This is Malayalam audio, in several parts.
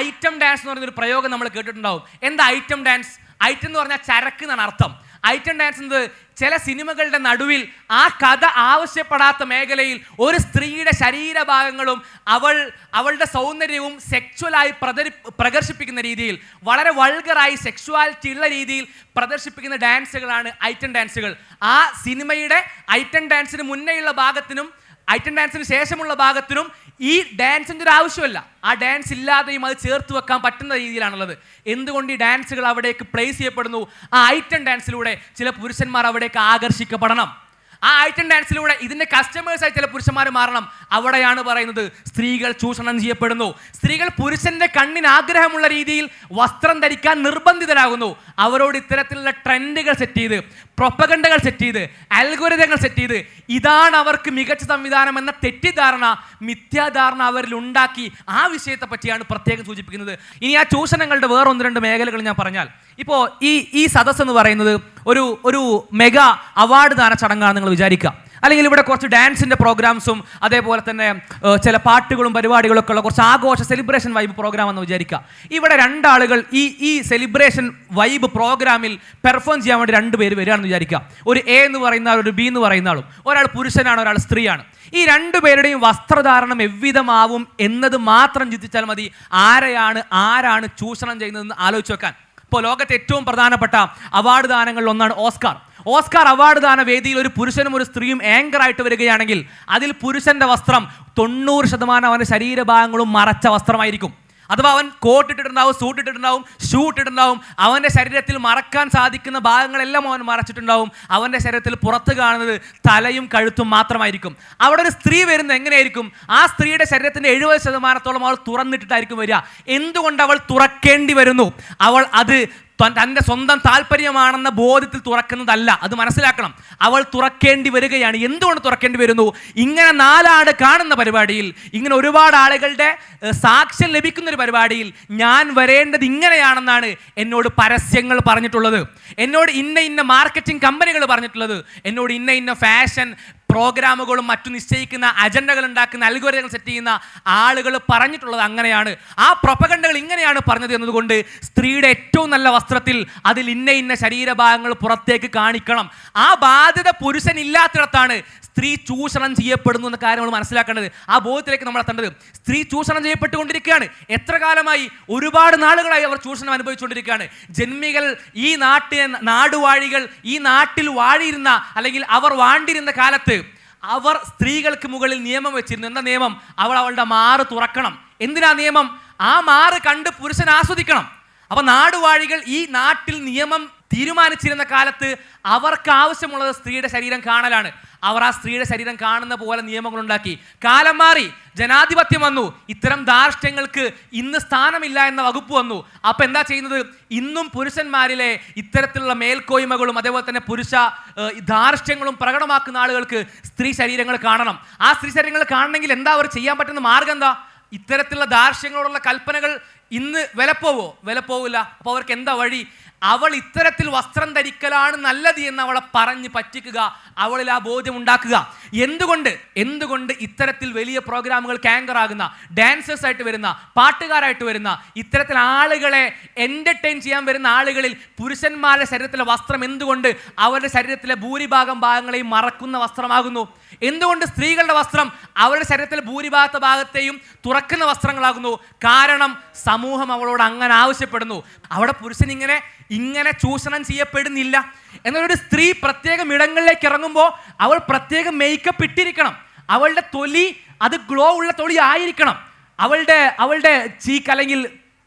ഐറ്റം ഡാൻസ് എന്ന് പറയുന്നൊരു പ്രയോഗം നമ്മൾ കേട്ടിട്ടുണ്ടാവും. എന്താ ഐറ്റം ഡാൻസ്? ഐറ്റം എന്ന് പറഞ്ഞാൽ ചരക്ക് എന്നാണ് അർത്ഥം. ഐറ്റം ഡാൻസ് എന്നത് ചില സിനിമകളുടെ നടുവിൽ ആ കഥ ആവശ്യപ്പെടാത്ത മേഖലയിൽ ഒരു സ്ത്രീയുടെ ശരീരഭാഗങ്ങളും അവളുടെ സൗന്ദര്യവും സെക്ച്വലായി പ്രദർശിപ്പിക്കുന്ന രീതിയിൽ, വളരെ വൾഗറായി സെക്ച്വാലിറ്റി ഉള്ള രീതിയിൽ പ്രദർശിപ്പിക്കുന്ന ഡാൻസുകളാണ് ഐറ്റം ഡാൻസുകൾ. ആ സിനിമയുടെ ഐറ്റം ഡാൻസിന് മുന്നേയുള്ള ഭാഗത്തിനും ഐറ്റം ഡാൻസിന് ശേഷമുള്ള ഭാഗത്തിനും ഈ ഡാൻസിൻ്റെ ഒരു ആവശ്യമല്ല. ആ ഡാൻസ് ഇല്ലാതെയും അത് ചേർത്ത് വെക്കാൻ പറ്റുന്ന രീതിയിലാണുള്ളത്. എന്തുകൊണ്ട് ഈ ഡാൻസുകൾ അവിടേക്ക് പ്ലേസ് ചെയ്യപ്പെടുന്നു? ആ ഐറ്റം ഡാൻസിലൂടെ ചില പുരുഷന്മാർ അവിടേക്ക് ആകർഷിക്കപ്പെടണം. ആ ഐറ്റം ഡാൻസിലൂടെ ഇതിൻ്റെ കസ്റ്റമേഴ്സായി ചില പുരുഷന്മാർ മാറണം. അവിടെയാണ് പറയുന്നത് സ്ത്രീകൾ ചൂഷണം ചെയ്യപ്പെടുന്നു. സ്ത്രീകൾ പുരുഷന്റെ കണ്ണിന് ആഗ്രഹമുള്ള രീതിയിൽ വസ്ത്രം ധരിക്കാൻ നിർബന്ധിതരാകുന്നു. അവരോട് ഇത്തരത്തിലുള്ള ട്രെൻഡുകൾ സെറ്റ് ചെയ്ത്, പ്രൊപ്പഗണ്ടകൾ സെറ്റ് ചെയ്ത്, അൽഗോരിതങ്ങൾ സെറ്റ് ചെയ്ത് ഇതാണ് അവർക്ക് മികച്ച സംവിധാനം എന്ന തെറ്റിദ്ധാരണ, മിഥ്യാധാരണ അവരിൽ ഉണ്ടാക്കി. ആ വിഷയത്തെ പറ്റിയാണ് പ്രത്യേകം സൂചിപ്പിക്കുന്നത്. ഇനി ആ ചൂഷണങ്ങളുടെ വേറെ 1-2 മേഖലകൾ ഞാൻ പറഞ്ഞാൽ, ഇപ്പോൾ ഈ സദസ്സ് എന്ന് പറയുന്നത് ഒരു മെഗാ അവാർഡ് ദാന ചടങ്ങാണ് നിങ്ങൾ വിചാരിക്കുക. അല്ലെങ്കിൽ ഇവിടെ കുറച്ച് ഡാൻസിൻ്റെ പ്രോഗ്രാംസും അതേപോലെ തന്നെ ചില പാട്ടുകളും പരിപാടികളൊക്കെ ഉള്ള കുറച്ച് ആഘോഷ സെലിബ്രേഷൻ വൈബ് പ്രോഗ്രാം എന്ന് വിചാരിക്കുക. ഇവിടെ 2 ആളുകൾ ഈ സെലിബ്രേഷൻ വൈബ് പ്രോഗ്രാമിൽ പെർഫോം ചെയ്യാൻ വേണ്ടി 2 പേര് വരികയാണെന്ന് വിചാരിക്കുക. ഒരു എ എന്ന് പറയുന്ന ആൾ, ഒരു ബി എന്ന് പറയുന്ന ആളും. ഒരാൾ പുരുഷനാണ്, ഒരാൾ സ്ത്രീയാണ്. ഈ 2 പേരുടെയും വസ്ത്രധാരണം എவ்விதമാവും എന്നത് മാത്രം ചിന്തിച്ചാൽ മതി ആരാണ് ചൂഷണം ചെയ്യുന്നതെന്ന് ആലോചിച്ച് വെക്കാൻ. ഇപ്പോൾ ലോകത്തെ ഏറ്റവും പ്രധാനപ്പെട്ട അവാർഡ് ദാനങ്ങളിൽ ഒന്നാണ് ഓസ്കാർ അവാർഡ് ദാന വേദിയിൽ ഒരു പുരുഷനും ഒരു സ്ത്രീയും ആങ്കറായിട്ട് വരികയാണെങ്കിൽ അതിൽ പുരുഷന്റെ വസ്ത്രം 90% അവൻ്റെ ശരീരഭാഗങ്ങളും മറച്ച വസ്ത്രമായിരിക്കും. അഥവാ അവൻ കോട്ട് ഇട്ടിട്ടുണ്ടാവും, സൂട്ട് ഇട്ടിട്ടുണ്ടാവും, ഷൂ ഇട്ടിട്ടുണ്ടാവും. അവൻ്റെ ശരീരത്തിൽ മറക്കാൻ സാധിക്കുന്ന ഭാഗങ്ങളെല്ലാം അവൻ മറച്ചിട്ടുണ്ടാവും. അവൻ്റെ ശരീരത്തിൽ പുറത്ത് കാണുന്നത് തലയും കഴുത്തും മാത്രമായിരിക്കും. അവിടെ ഒരു സ്ത്രീ വരുന്നത് എങ്ങനെയായിരിക്കും? ആ സ്ത്രീയുടെ ശരീരത്തിൻ്റെ 70% അവൾ തുറന്നിട്ടിട്ടായിരിക്കും വരിക. എന്തുകൊണ്ട് അവൾ തുറക്കേണ്ടി വരുന്നു? അവൾ അത് തൻ്റെ സ്വന്തം താല്പര്യമാണെന്ന ബോധ്യത്തിൽ തുറക്കുന്നതല്ല. അത് മനസ്സിലാക്കണം. അവൾ തുറക്കേണ്ടി വരികയാണ്. എന്തുകൊണ്ട് തുറക്കേണ്ടി വരുന്നു? ഇങ്ങനെ 4 ആട് കാണുന്ന പരിപാടിയിൽ, ഇങ്ങനെ ഒരുപാട് ആളുകളുടെ സാക്ഷ്യം ലഭിക്കുന്ന ഒരു പരിപാടിയിൽ ഞാൻ വരേണ്ടത് ഇങ്ങനെയാണെന്നാണ് എന്നോട് പരസ്യങ്ങൾ പറഞ്ഞിട്ടുള്ളത്, എന്നോട് ഇന്ന മാർക്കറ്റിംഗ് കമ്പനികൾ പറഞ്ഞിട്ടുള്ളത്, എന്നോട് ഇന്ന ഫാഷൻ പ്രോഗ്രാമുകളും മറ്റു നിശ്ചയിക്കുന്ന അജണ്ടകൾ ഉണ്ടാക്കുന്ന അൽഗോരിതങ്ങൾ സെറ്റ് ചെയ്യുന്ന ആളുകൾ പറഞ്ഞിട്ടുള്ളത് അങ്ങനെയാണ്. ആ പ്രൊപ്പഗണ്ടകൾ ഇങ്ങനെയാണ് പറഞ്ഞത് എന്നതുകൊണ്ട് സ്ത്രീയുടെ ഏറ്റവും നല്ല വസ്ത്രത്തിൽ അതിൽ ഇന്ന ശരീരഭാഗങ്ങൾ പുറത്തേക്ക് കാണിക്കണം. ആ ബാധ്യത പുരുഷനില്ലാത്തിടത്താണ് സ്ത്രീ ചൂഷണം ചെയ്യപ്പെടുന്നു എന്ന കാര്യം നമ്മൾ മനസ്സിലാക്കേണ്ടത്. ആ ബോധത്തിലേക്ക് നമ്മൾ എത്തേണ്ടത്. സ്ത്രീ ചൂഷണം ചെയ്യപ്പെട്ടുകൊണ്ടിരിക്കുകയാണ്. എത്ര കാലമായി? ഒരുപാട് നാളുകളായി അവർ ചൂഷണം അനുഭവിച്ചുകൊണ്ടിരിക്കുകയാണ്. ജന്മികൾ, ഈ നാടുവാഴികൾ, ഈ നാട്ടിൽ വാഴിയിരുന്ന അല്ലെങ്കിൽ അവർ വാണ്ടിരുന്ന കാലത്ത് അവർ സ്ത്രീകൾക്ക് മുകളിൽ നിയമം വെച്ചിരുന്നു. എന്താ നിയമം? അവളുടെ മാറ് തുറക്കണം. എന്തിനാ നിയമം? ആ മാറ് കണ്ട് പുരുഷൻ ആസ്വദിക്കണം. അപ്പൊ നാടുവാഴികൾ ഈ നാട്ടിൽ നിയമം തീരുമാനിച്ചിരുന്ന കാലത്ത് അവർക്ക് ആവശ്യമുള്ളത് സ്ത്രീയുടെ ശരീരം കാണലാണ്. അവർ ആ സ്ത്രീയുടെ ശരീരം കാണുന്ന പോലെ നിയമങ്ങൾ ഉണ്ടാക്കി. കാലം മാറി, ജനാധിപത്യം വന്നു, ഇത്തരം ധാർഷ്ട്യങ്ങൾക്ക് ഇന്ന് സ്ഥാനമില്ല എന്ന വകുപ്പ് വന്നു. അപ്പം എന്താ ചെയ്യുന്നത്? ഇന്നും പുരുഷന്മാരിലെ ഇത്തരത്തിലുള്ള മേൽക്കോയ്മകളും അതേപോലെ തന്നെ പുരുഷ ധാർഷ്ട്യങ്ങളും പ്രകടമാക്കുന്ന ആളുകൾക്ക് സ്ത്രീ ശരീരങ്ങൾ കാണണം. ആ സ്ത്രീ ശരീരങ്ങൾ കാണണമെങ്കിൽ എന്താ അവർ ചെയ്യാൻ പറ്റുന്ന മാർഗം എന്താ? ഇത്തരത്തിലുള്ള ധാർഷ്ട്യങ്ങളോടുള്ള കൽപ്പനകൾ ഇന്ന് വിലപ്പോവില്ല. അപ്പോൾ അവർക്ക് എന്താ വഴി? അവൾ ഇത്തരത്തിൽ വസ്ത്രം ധരിക്കലാണ് നല്ലത് എന്ന് അവളെ പറഞ്ഞ് പറ്റിക്കുക, അവളിൽ ആ ബോധ്യം ഉണ്ടാക്കുക. എന്തുകൊണ്ട് ഇത്തരത്തിൽ വലിയ പ്രോഗ്രാമുകൾക്ക് ആങ്കറാകുന്ന, ഡാൻസേഴ്സ് ആയിട്ട് വരുന്ന, പാട്ടുകാരായിട്ട് വരുന്ന, ഇത്തരത്തിൽ ആളുകളെ എൻ്റർടൈൻ ചെയ്യാൻ വരുന്ന ആളുകളിൽ പുരുഷന്മാരുടെ ശരീരത്തിലെ വസ്ത്രം എന്തുകൊണ്ട് അവരുടെ ശരീരത്തിലെ ഭൂരിഭാഗം ഭാഗങ്ങളെയും മറക്കുന്ന വസ്ത്രമാകുന്നു? എന്തുകൊണ്ട് സ്ത്രീകളുടെ വസ്ത്രം അവരുടെ ശരീരത്തിലെ ഭൂരിഭാഗത്തെ ഭാഗത്തെയും തുറക്കുന്ന വസ്ത്രങ്ങളാകുന്നു? കാരണം സമൂഹം അവളോട് അങ്ങനെ ആവശ്യപ്പെടുന്നു. അവിടെ പുരുഷൻ ഇങ്ങനെ ചൂഷണം ചെയ്യപ്പെടുന്നില്ല. എന്നൊരു സ്ത്രീ പ്രത്യേകം ഇടങ്ങളിലേക്ക് ഇറങ്ങുമ്പോൾ അവൾ പ്രത്യേകം മേക്കപ്പ് ഇട്ടിരിക്കണം. അവളുടെ തൊലി അത് ഗ്ലോ ഉള്ള തൊലി ആയിരിക്കണം. അവളുടെ ചീക്ക് അല്ലെങ്കിൽ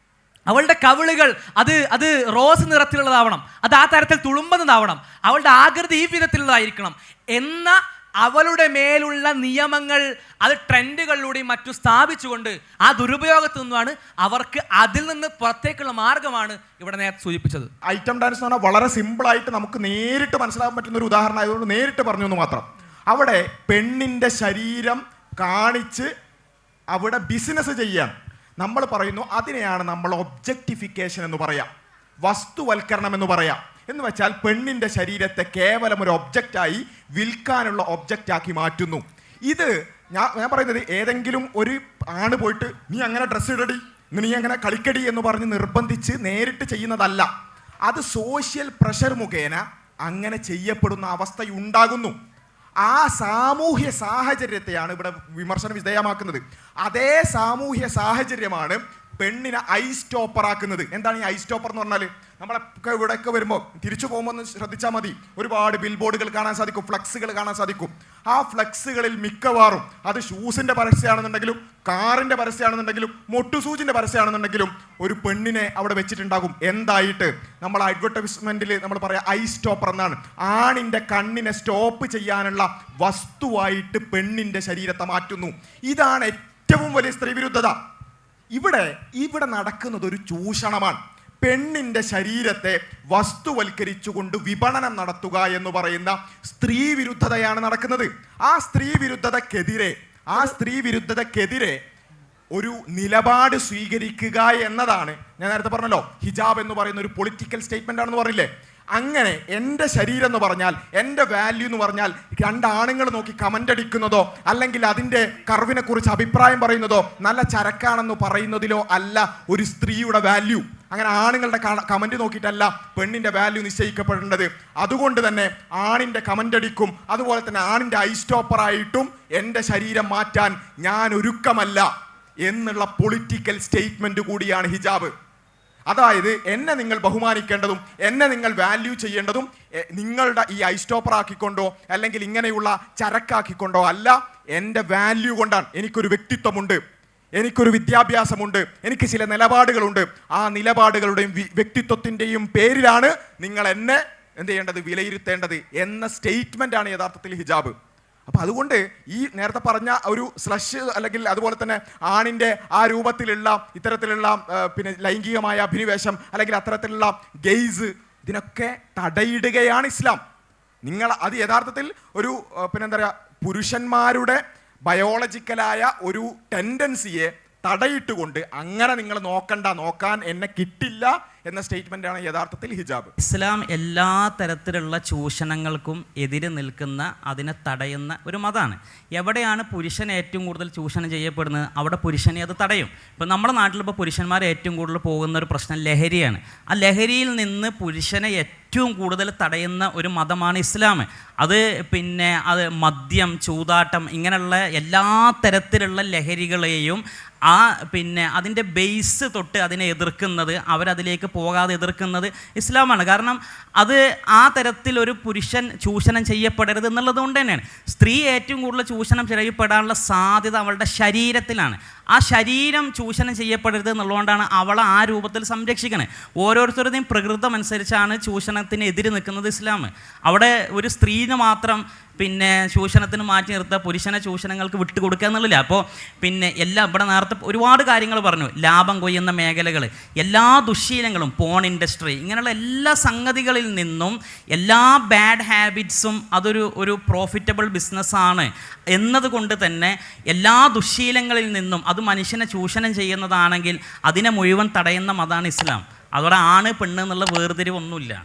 അവളുടെ കവിളുകൾ അത് റോസ് നിറത്തിലുള്ളതാവണം. അത് ആ തരത്തിൽ തുളുമ്പുന്നതാവണം. അവളുടെ ആകൃതി ഈ വിധത്തിലുള്ളതായിരിക്കണം എന്ന അവളുടെ മേലുള്ള നിയമങ്ങൾ അത് ട്രെൻഡുകളിലൂടെയും മറ്റു സ്ഥാപിച്ചുകൊണ്ട് ആ ദുരുപയോഗത്തിൽ നിന്നാണ് അവർക്ക് അതിൽ നിന്ന് പുറത്തേക്കുള്ള മാർഗമാണ് ഇവിടെ നേരത്തെ സൂചിപ്പിച്ചത്. ഐറ്റം ഡാൻസ് എന്ന് പറഞ്ഞാൽ വളരെ സിമ്പിളായിട്ട് നമുക്ക് നേരിട്ട് മനസ്സിലാക്കാൻ പറ്റുന്ന ഒരു ഉദാഹരണം ആയതുകൊണ്ട് നേരിട്ട് പറഞ്ഞു എന്ന് മാത്രം. അവിടെ പെണ്ണിൻ്റെ ശരീരം കാണിച്ച് അവിടെ ബിസിനസ് ചെയ്യാൻ നമ്മൾ പറയുന്നു. അതിനെയാണ് നമ്മൾ ഒബ്ജക്റ്റിഫിക്കേഷൻ എന്ന് പറയാം, വസ്തുവൽക്കരണം എന്ന് പറയാം. എന്ന് വെച്ചാൽ പെണ്ണിൻ്റെ ശരീരത്തെ കേവലം ഒരു ഒബ്ജക്റ്റായി വിൽക്കാനുള്ള ഒബ്ജക്റ്റാക്കി മാറ്റുന്നു. ഇത് ഞാൻ പറയുന്നത്, ഏതെങ്കിലും ഒരു ആണ് പോയിട്ട് നീ അങ്ങനെ ഡ്രസ്സ് ഇടടി, നീ അങ്ങനെ കളിക്കടി എന്ന് പറഞ്ഞ് നിർബന്ധിച്ച് നേരിട്ട് ചെയ്യുന്നതല്ല. അത് സോഷ്യൽ പ്രഷർ മുഖേന അങ്ങനെ ചെയ്യപ്പെടുന്ന അവസ്ഥയുണ്ടാകുന്നു. ആ സാമൂഹ്യ സാഹചര്യത്തെയാണ് ഇവിടെ വിമർശനം വിധേയമാക്കുന്നത്. അതേ സാമൂഹ്യ സാഹചര്യമാണ് പെണ്ണിനെ ഐ സ്റ്റോപ്പർ ആക്കുന്നത്. എന്താണ് ഈ ഐ സ്റ്റോപ്പർ എന്ന് പറഞ്ഞാൽ? നമ്മളൊക്കെ ഇവിടെയൊക്കെ വരുമ്പോൾ തിരിച്ചു പോകുമ്പോൾ ഒന്ന് ശ്രദ്ധിച്ചാൽ മതി, ഒരുപാട് ബിൽ ബോർഡുകൾ കാണാൻ സാധിക്കും, ഫ്ലക്സുകൾ കാണാൻ സാധിക്കും. ആ ഫ്ലക്സുകളിൽ മിക്കവാറും അത് ഷൂസിൻ്റെ പരസ്യമാണെന്നുണ്ടെങ്കിലും കാറിൻ്റെ പരസ്യമാണെന്നുണ്ടെങ്കിലും മൊട്ടുസൂചിൻ്റെ പരസ്യമാണെന്നുണ്ടെങ്കിലും ഒരു പെണ്ണിനെ അവിടെ വെച്ചിട്ടുണ്ടാകും. എന്തായിട്ട്? നമ്മൾ അഡ്വർടൈസ്മെൻറ്റിൽ നമ്മൾ പറയാം ഐ സ്റ്റോപ്പർ എന്നാണ്. ആണിൻ്റെ കണ്ണിനെ സ്റ്റോപ്പ് ചെയ്യാനുള്ള വസ്തുവായിട്ട് പെണ്ണിൻ്റെ ശരീരത്തെ മാറ്റുന്നു. ഇതാണ് ഏറ്റവും വലിയ സ്ത്രീവിരുദ്ധത. ഇവിടെ നടക്കുന്നത് ഒരു ചൂഷണമാണ്. പെണ്ണിൻ്റെ ശരീരത്തെ വസ്തുവൽക്കരിച്ചുകൊണ്ട് വിപണനം നടത്തുക എന്ന് പറയുന്ന സ്ത്രീ വിരുദ്ധതയാണ് നടക്കുന്നത്. ആ സ്ത്രീ വിരുദ്ധതക്കെതിരെ ഒരു നിലപാട് സ്വീകരിക്കുക എന്നതാണ്, ഞാൻ നേരത്തെ പറഞ്ഞല്ലോ, ഹിജാബ് എന്ന് പറയുന്ന ഒരു പൊളിറ്റിക്കൽ സ്റ്റേറ്റ്മെന്റ് ആണെന്ന് പറഞ്ഞില്ലേ. അങ്ങനെ എൻ്റെ ശരീരം എന്ന് പറഞ്ഞാൽ, എൻ്റെ വാല്യൂ എന്ന് പറഞ്ഞാൽ, രണ്ടാണുങ്ങൾ നോക്കി കമൻ്റ് അടിക്കുന്നതോ അല്ലെങ്കിൽ അതിൻ്റെ കർവിനെ കുറിച്ച് അഭിപ്രായം പറയുന്നതോ നല്ല ചരക്കാണെന്ന് പറയുന്നതിലോ അല്ല ഒരു സ്ത്രീയുടെ വാല്യൂ. അങ്ങനെ ആണുങ്ങളുടെ കമൻറ്റ് നോക്കിയിട്ടല്ല പെണ്ണിൻ്റെ വാല്യൂ നിശ്ചയിക്കപ്പെടേണ്ടത്. അതുകൊണ്ട് തന്നെ ആണിൻ്റെ കമൻ്റ് അടിക്കും, അതുപോലെ തന്നെ ആണിൻ്റെ ഐ സ്റ്റോപ്പറായിട്ടും എൻ്റെ ശരീരം മാറ്റാൻ ഞാൻ ഒരുക്കമല്ല എന്നുള്ള പൊളിറ്റിക്കൽ സ്റ്റേറ്റ്മെൻറ്റ് കൂടിയാണ് ഹിജാബ്. അതായത് എന്നെ നിങ്ങൾ ബഹുമാനിക്കേണ്ടതും എന്നെ നിങ്ങൾ വാല്യൂ ചെയ്യേണ്ടതും നിങ്ങളുടെ ഈ ഐ സ്റ്റോപ്പർ ആക്കിക്കൊണ്ടോ അല്ലെങ്കിൽ ഇങ്ങനെയുള്ള ചരക്കാക്കിക്കൊണ്ടോ അല്ല, എൻ്റെ വാല്യൂ കൊണ്ടാണ്. എനിക്കൊരു വ്യക്തിത്വമുണ്ട്, എനിക്കൊരു വിദ്യാഭ്യാസമുണ്ട്, എനിക്ക് ചില നിലപാടുകളുണ്ട്. ആ നിലപാടുകളുടെയും വ്യക്തിത്വത്തിൻ്റെയും പേരിലാണ് നിങ്ങൾ എന്നെ എന്ത് ചെയ്യേണ്ടത്, വിലയിരുത്തേണ്ടത് എന്ന സ്റ്റേറ്റ്മെൻ്റാണ് യഥാർത്ഥത്തിൽ ഹിജാബ്. അപ്പം അതുകൊണ്ട് ഈ നേരത്തെ പറഞ്ഞ ഒരു സ്ലഷ് അല്ലെങ്കിൽ അതുപോലെ തന്നെ ആണിൻ്റെ ആ രൂപത്തിലുള്ള ഇത്തരത്തിലുള്ള പിന്നെ ലൈംഗികമായ അഭിനിവേശം അല്ലെങ്കിൽ അത്തരത്തിലുള്ള ഗെയ്സ്, ഇതിനൊക്കെ തടയിടുകയാണ് ഇസ്ലാം. അത് യഥാർത്ഥത്തിൽ ഒരു പിന്നെന്താ പറയുക, പുരുഷന്മാരുടെ ബയോളജിക്കലായ ഒരു ടെൻഡൻസിയെ തടയിട്ടുകൊണ്ട് അങ്ങനെ നിങ്ങൾ നോക്കാൻ എന്നെ കിട്ടില്ല എന്ന സ്റ്റേറ്റ്മെന്റാണ് യഥാർത്ഥത്തിൽ ഹിജാബ്. ഇസ്ലാം എല്ലാ തരത്തിലുള്ള ചൂഷണങ്ങൾക്കും എതിരെ നിൽക്കുന്ന, അതിനെ തടയുന്ന ഒരു മതമാണ്. എവിടെയാണ് പുരുഷൻ ഏറ്റവും കൂടുതൽ ചൂഷണം ചെയ്യപ്പെടുന്നത് അവിടെ പുരുഷനെ അത് തടയും. ഇപ്പം നമ്മുടെ നാട്ടിലിപ്പോൾ പുരുഷന്മാർ ഏറ്റവും കൂടുതൽ പോകുന്ന ഒരു പ്രശ്നം ലഹരിയാണ്. ആ ലഹരിയിൽ നിന്ന് പുരുഷനെ ഏറ്റവും കൂടുതൽ തടയുന്ന ഒരു മതമാണ് ഇസ്ലാം. അത് മദ്യം, ചൂതാട്ടം, ഇങ്ങനെയുള്ള എല്ലാ തരത്തിലുള്ള ലഹരികളെയും അതിൻ്റെ ബേസ് തൊട്ട് അതിനെ എതിർക്കുന്നത്, അവരതിലേക്ക് പോകാതെ എതിർക്കുന്നത് ഇസ്ലാമാണ്. കാരണം അത് ആ തരത്തിൽ ഒരു പുരുഷൻ ചൂഷണം ചെയ്യപ്പെടരുത് എന്നുള്ളത് കൊണ്ട് തന്നെയാണ്. സ്ത്രീ ഏറ്റവും കൂടുതൽ ചൂഷണം ചെയ്യപ്പെടാനുള്ള സാധ്യത അവളുടെ ശരീരത്തിലാണ്. ആ ശരീരം ചൂഷണം ചെയ്യപ്പെടരുത് എന്നുള്ളതുകൊണ്ടാണ് അവളെ ആ രൂപത്തിൽ സംരക്ഷിക്കുന്നത്. ഓരോരുത്തരുടെയും പ്രകൃതം അനുസരിച്ചാണ് ചൂഷണത്തിന് എതിര് നിൽക്കുന്നത് ഇസ്ലാം. അവിടെ ഒരു സ്ത്രീന് മാത്രം ചൂഷണത്തിന് മാറ്റി നിർത്തുക, പുരുഷനെ ചൂഷണങ്ങൾക്ക് വിട്ടുകൊടുക്കുക എന്നുള്ളില്ല. അപ്പോൾ എല്ലാം ഇവിടെ നേരത്തെ ഒരുപാട് കാര്യങ്ങൾ പറഞ്ഞു. ലാഭം കൊയ്യുന്ന മേഖലകൾ, എല്ലാ ദുശ്ശീലങ്ങളും, പോൺ ഇൻഡസ്ട്രി, ഇങ്ങനെയുള്ള എല്ലാ സംഗതികളിൽ നിന്നും എല്ലാ ബാഡ് ഹാബിറ്റ്സും അതൊരു പ്രോഫിറ്റബിൾ ബിസിനസ്സാണ് എന്നതുകൊണ്ട് തന്നെ എല്ലാ ദുശ്ശീലങ്ങളിൽ നിന്നും അത് മനുഷ്യനെ ചൂഷണം ചെയ്യുന്നതാണെങ്കിൽ അതിനെ മുഴുവൻ തടയുന്ന മതമാണ് ഇസ്ലാം. അതോടെ ആണ് പെണ്ണ് എന്നുള്ള വേർതിരിവൊന്നുമില്ല.